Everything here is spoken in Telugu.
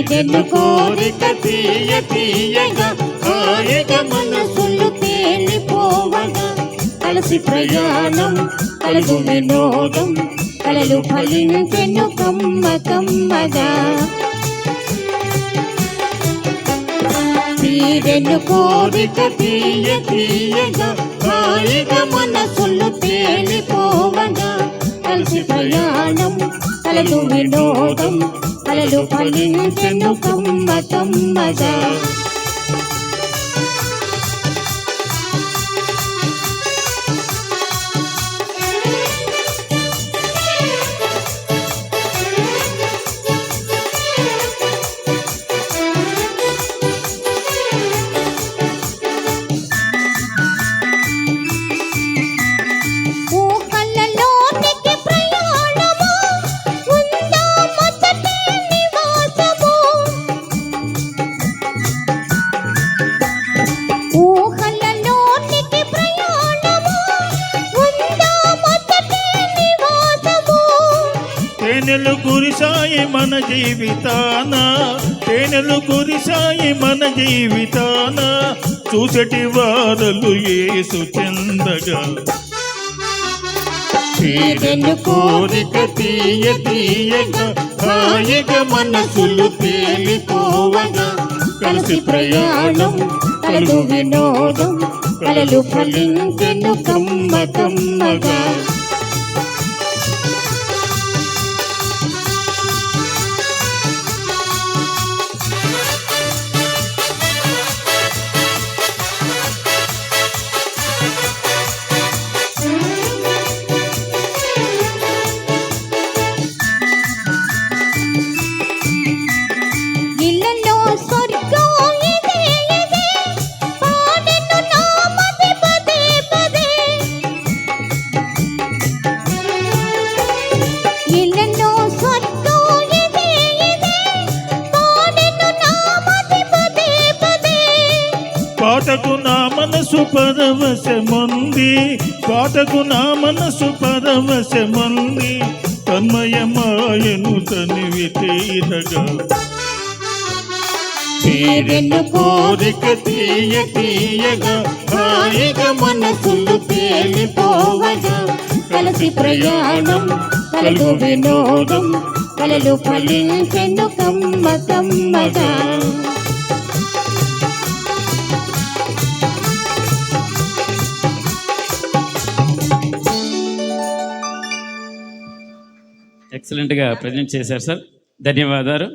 తీరెను కోరిక తీయ తీయగా హాయిగా మనసులు తేలిపోవగా కలిసి ప్రయాణం కలుగు వినోదం కలలు ఫలించెను కమ్మ కమ్మగా తీరెను కోరిక తీయ తీయగా హాయిగా మనసులు తేలిపోవగా కలిసి ప్రయాణం కలలు వినోదం కలలు ఫలించెను కమ్మ కమ్మగా తేనెలు కురిసాయి మన జీవితాన తేనెలు కురిసాయి మన జీవితాన చూసటి వారలు యేసు చెందగా తీరెను కోరిక తీయ తీయగా హాయిగా మనసులు తేలిపోవగా కలిసి ప్రయాణం కలుగు వినోదం కలలు ఫలించెను కమ్మ కమ్మగా పాటకు నా మనసు పరవశముంది పాటకు నా మనసు పరవశముంది తన్మయమాయను తనివి తీరగా తీరెను కోరిక తీయ తీయగా హాయిగా మనసులు తేలిపోవగా కలిసి ప్రయాణం కలుగు వినోదం కలలు ఫలించెను కమ్మ కమ్మగా ఎక్సలెంట్గా ప్రజెంట్ చేశారు సార్, ధన్యవాదాలు.